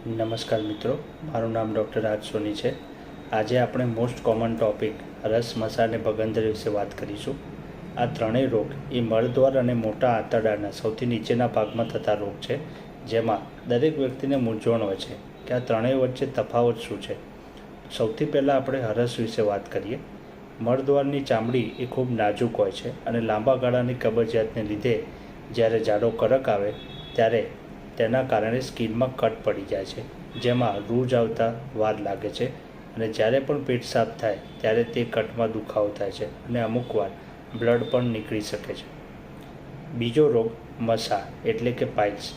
નમસ્કાર મિત્રો, મારું નામ ડૉક્ટર રાજ સોની છે। આજે આપણે મોસ્ટ કોમન ટૉપિક રસ, મસા અને ભગંદર વિશે વાત કરીશું। આ ત્રણેય રોગ એ મળદ્વાર અને મોટા આંતરડાના સૌથી નીચેના ભાગમાં થતા રોગ છે, જેમાં દરેક વ્યક્તિને મૂંઝવણ હોય છે કે આ ત્રણેય વચ્ચે તફાવત શું છે। સૌથી પહેલાં આપણે હરસ વિશે વાત કરીએ। મળદ્વારની ચામડી એ ખૂબ નાજુક હોય છે અને લાંબા ગાળાની કબજિયાતને લીધે જ્યારે જાડો કરક આવે ત્યારે તેના કારણે સ્કિનમાં કટ પડી જાય છે, જેમાં રૂઝ આવતા વાર લાગે છે અને જ્યારે પણ પેટ સાફ થાય ત્યારે તે કટમાં દુખાવો થાય છે અને અમુકવાર બ્લડ પણ નીકળી શકે છે। બીજો રોગ મસા એટલે કે પાઇલ્સ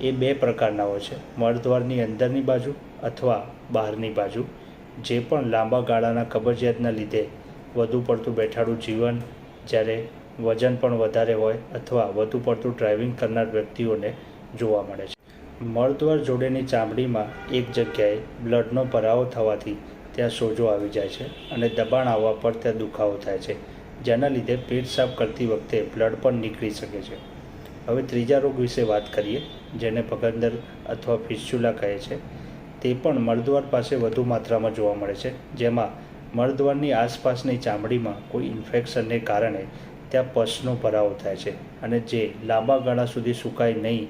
એ બે પ્રકારના હોય છે, મળદ્વારની અંદરની બાજુ અથવા બહારની બાજુ, જે પણ લાંબા ગાળાના કબજિયાતના લીધે વધુ પડતું બેઠાડું જીવન, જ્યારે વજન પણ વધારે હોય અથવા વધુ પડતું ડ્રાઇવિંગ કરનાર વ્યક્તિઓને જોવા મળે છે। મળદ્વાર જોડેની ચામડીમાં એક જગ્યાએ બ્લડનો ભરાવો થવાથી ત્યાં સોજો આવી જાય છે અને દબાણ આવવા પર ત્યાં દુખાવો થાય છે, જેના લીધે પેટ સાફ કરતી વખતે બ્લડ પણ નીકળી શકે છે। હવે ત્રીજા રોગ વિશે વાત કરીએ, જેને ભગંદર અથવા ફિસ્ચ્યુલા કહે છે। તે પણ મળદ્વાર પાસે વધુ માત્રામાં જોવા મળે છે, જેમાં મળદ્વારની આસપાસની ચામડીમાં કોઈ ઇન્ફેક્શનને કારણે ત્યાં પસનો ભરાવો થાય છે અને જે લાંબા ગાળા સુધી સુકાય નહીં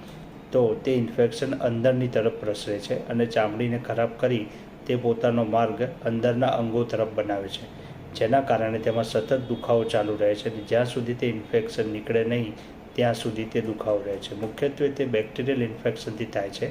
તો તે ઇન્ફેક્શન અંદરની તરફ પ્રસરે છે અને ચામડીને ખરાબ કરી તે પોતાનો માર્ગ અંદરના અંગો તરફ બનાવે છે, જેના કારણે તેમાં સતત દુખાવો ચાલુ રહે છે અને જ્યાં સુધી તે ઇન્ફેક્શન નીકળે નહીં ત્યાં સુધી તે દુખાવો રહે છે। મુખ્યત્વે તે બેક્ટેરિયલ ઇન્ફેક્શનથી થાય છે,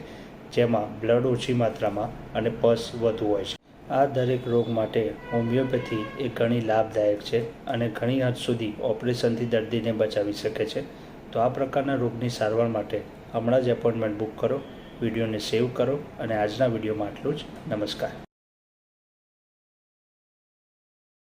જેમાં બ્લડ ઓછી માત્રામાં અને પસ વધુ હોય છે। આ દરેક રોગ માટે હોમિયોપેથી એ ઘણી લાભદાયક છે અને ઘણી હદ સુધી ઓપરેશનથી દર્દીને બચાવી શકે છે। તો આ પ્રકારના રોગની સારવાર માટે હમણાં જ એપોઇન્ટમેન્ટ બુક કરો, વિડીયોને સેવ કરો અને આજના વિડીયોમાં આટલું જ। નમસ્કાર।